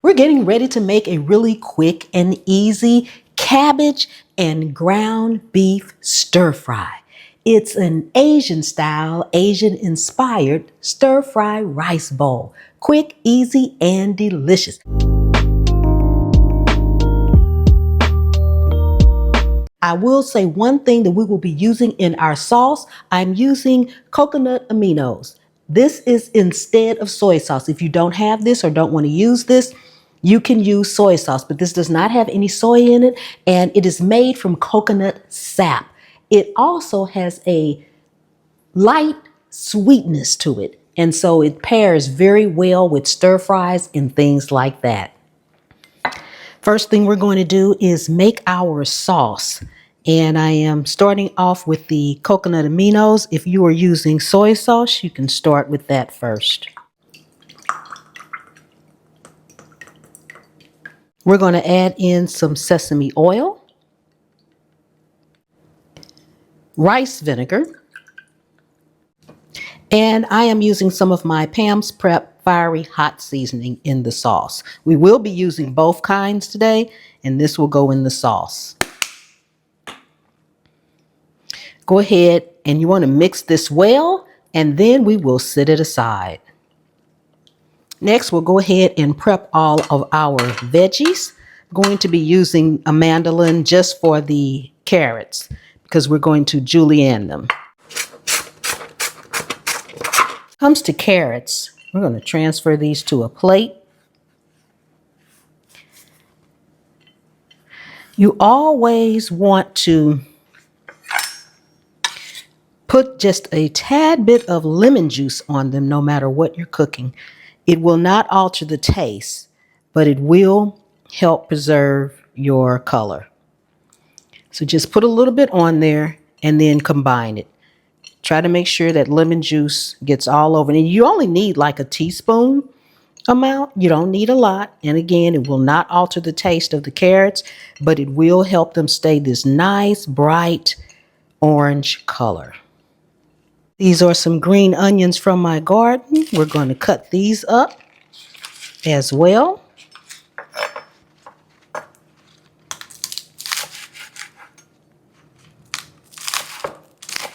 We're getting ready to make a really quick and easy cabbage and ground beef stir fry. It's an Asian style, Asian inspired stir fry rice bowl. Quick, easy, and delicious. I will say one thing that we will be using in our sauce. I'm using coconut aminos. This is instead of soy sauce. If you don't have this or don't want to use this, you can use soy sauce, but this does not have any soy in it, and it is made from coconut sap. It also has a light sweetness to it, and so it pairs very well with stir fries and things like that. First thing we're going to do is make our sauce. And I am starting off with the coconut aminos. If you are using soy sauce, you can start with that first. We're going to add in some sesame oil, rice vinegar, and I am using some of my Pam's Prep Fiery Hot Seasoning in the sauce. We will be using both kinds today, and this will go in the sauce. Go ahead and you want to mix this well, and then we will set it aside. Next, we'll go ahead and prep all of our veggies. I'm going to be using a mandolin just for the carrots because we're going to julienne them. Comes to carrots, we're going to transfer these to a plate. You always want to put just a tad bit of lemon juice on them no matter what you're cooking. It will not alter the taste, but it will help preserve your color. So just put a little bit on there and then combine it. Try to make sure that lemon juice gets all over. And you only need like a teaspoon amount. You don't need a lot. And again, it will not alter the taste of the carrots, but it will help them stay this nice, bright orange color. These are some green onions from my garden. We're going to cut these up as well.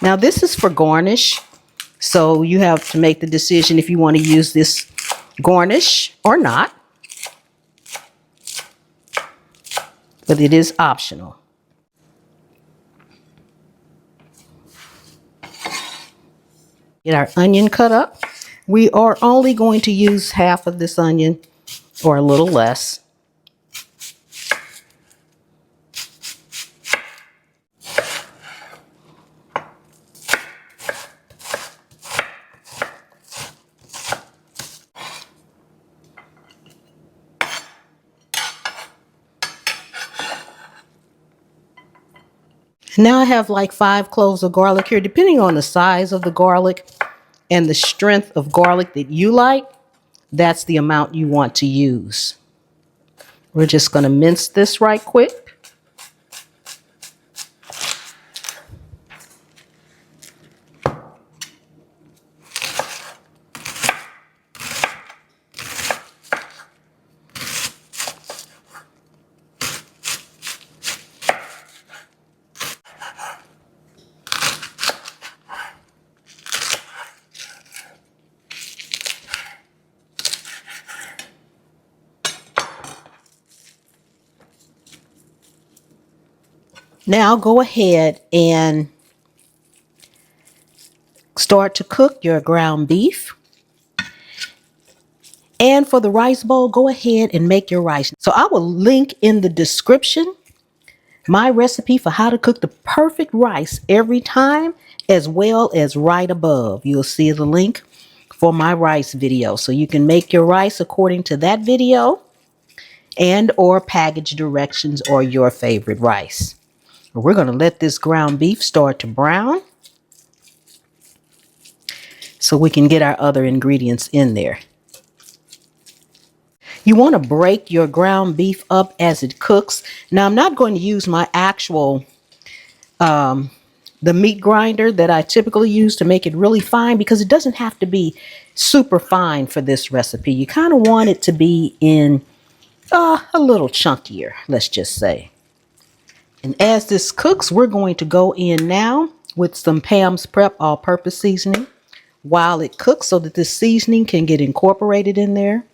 Now this is for garnish, so you have to make the decision if you want to use this garnish or not, but it is optional. Get our onion cut up. We are only going to use half of this onion or a little less. Now I have like 5 cloves of garlic here. Depending on the size of the garlic and the strength of garlic that you like, that's the amount you want to use. We're just going to mince this right quick. Now go ahead and start to cook your ground beef. And for the rice bowl, go ahead and make your rice. So I will link in the description my recipe for how to cook the perfect rice every time, as well as right above. You'll see the link for my rice video. So you can make your rice according to that video and or package directions or your favorite rice. We're going to let this ground beef start to brown so we can get our other ingredients in there. You want to break your ground beef up as it cooks. Now, I'm not going to use my actual, the meat grinder that I typically use to make it really fine, because it doesn't have to be super fine for this recipe. You kind of want it to be in a little chunkier, let's just say. And as this cooks, we're going to go in now with some Pam's Prep all-purpose seasoning while it cooks so that this seasoning can get incorporated in there.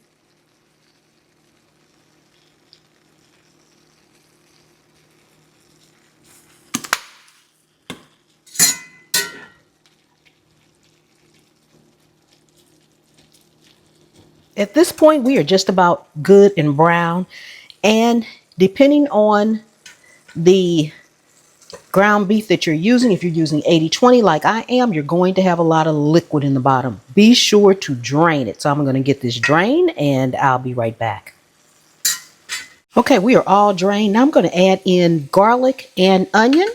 At this point, we are just about good and brown. And depending on the ground beef that you're using, if you're using 80/20 like I am, you're going to have a lot of liquid in the bottom. Be sure to drain it. So I'm going to get this drained and I'll be right back. Okay, we are all drained. Now I'm going to add in garlic and onion.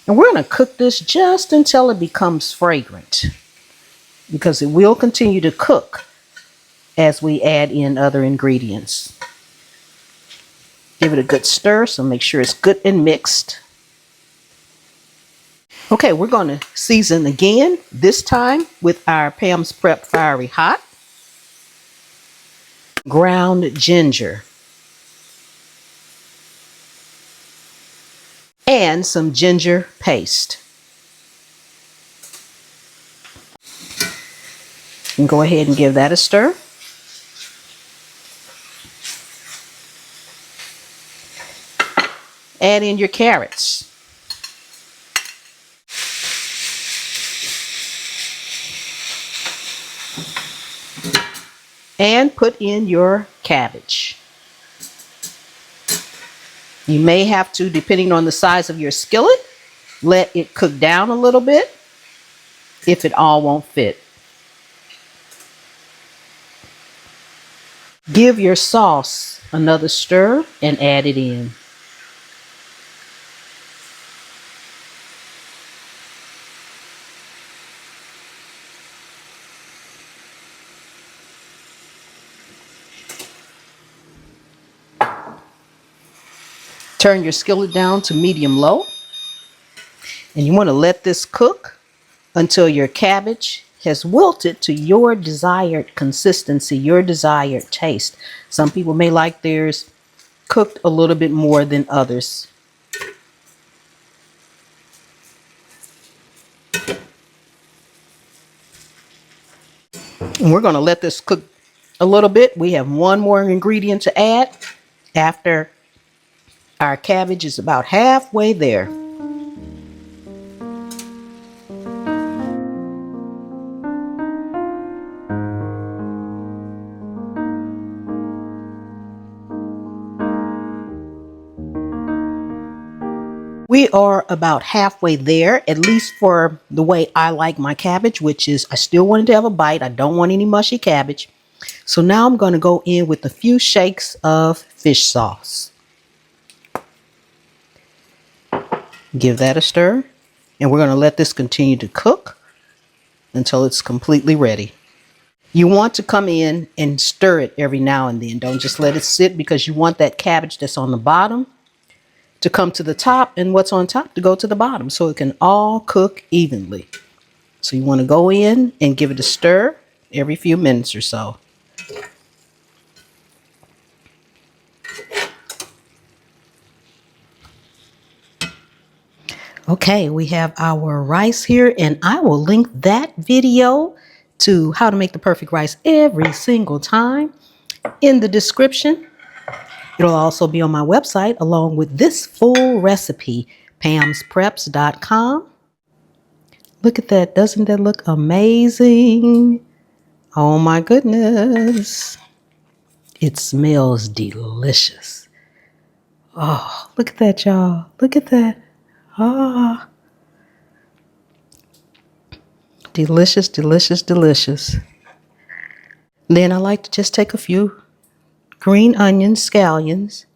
And we're going to cook this just until it becomes fragrant, because it will continue to cook as we add in other ingredients. Give it a good stir, so make sure it's good and mixed. Okay, we're going to season again, this time with our Pam's Prep Fiery Hot, ground ginger, and some ginger paste. And go ahead and give that a stir. Add in your carrots. And put in your cabbage. You may have to, depending on the size of your skillet, let it cook down a little bit if it all won't fit. Give your sauce another stir and add it in. Turn your skillet down to medium-low, and you want to let this cook until your cabbage has wilted to your desired consistency, your desired taste. Some people may like theirs cooked a little bit more than others. And we're going to let this cook a little bit. We have one more ingredient to add after our cabbage is about halfway there. We are about halfway there, at least for the way I like my cabbage, which is I still want it to have a bite. I don't want any mushy cabbage. So now I'm going to go in with a few shakes of fish sauce. Give that a stir, and we're going to let this continue to cook until it's completely ready. You want to come in and stir it every now and then. Don't just let it sit, because you want that cabbage that's on the bottom to come to the top and what's on top to go to the bottom, so it can all cook evenly. So you want to go in and give it a stir every few minutes or so. Okay, we have our rice here, and I will link that video to how to make the perfect rice every single time in the description. It'll also be on my website along with this full recipe, pamspreps.com. Look at that. Doesn't that look amazing? Oh my goodness. It smells delicious. Oh, look at that, y'all. Look at that. Ah, delicious, delicious, delicious. Then I like to just take a few green onions, scallions,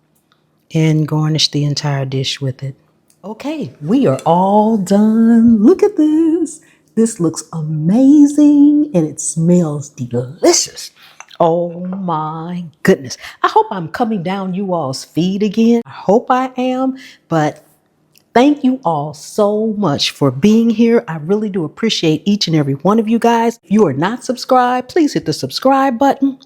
and garnish the entire dish with it. Okay, we are all done. Look at this. This looks amazing and it smells delicious. Oh my goodness. I hope I'm coming down you all's feed again. I hope I am, but Thank you all so much for being here. I really do appreciate each and every one of you guys. If you are not subscribed, please hit the subscribe button.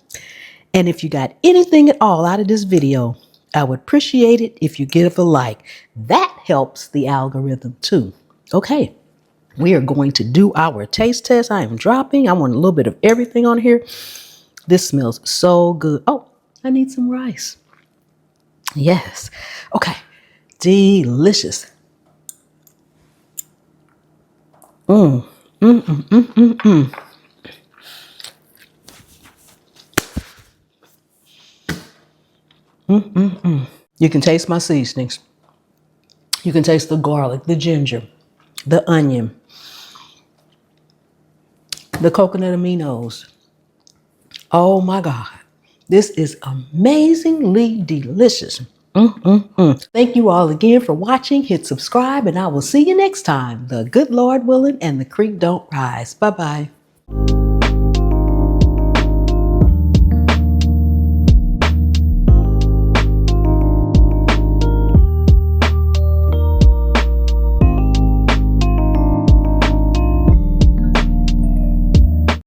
And if you got anything at all out of this video, I would appreciate it if you give a like. That helps the algorithm too. Okay, we are going to do our taste test. I am dropping. I want a little bit of everything on here. This smells so good. Oh, I need some rice. Yes. Okay, delicious. You can taste my seasonings. You can taste the garlic, the ginger, the onion, the coconut aminos. Oh my God. This is amazingly delicious. Thank you all again for watching. Hit subscribe and I will see you next time. The good Lord willing and the creek don't rise. Bye-bye.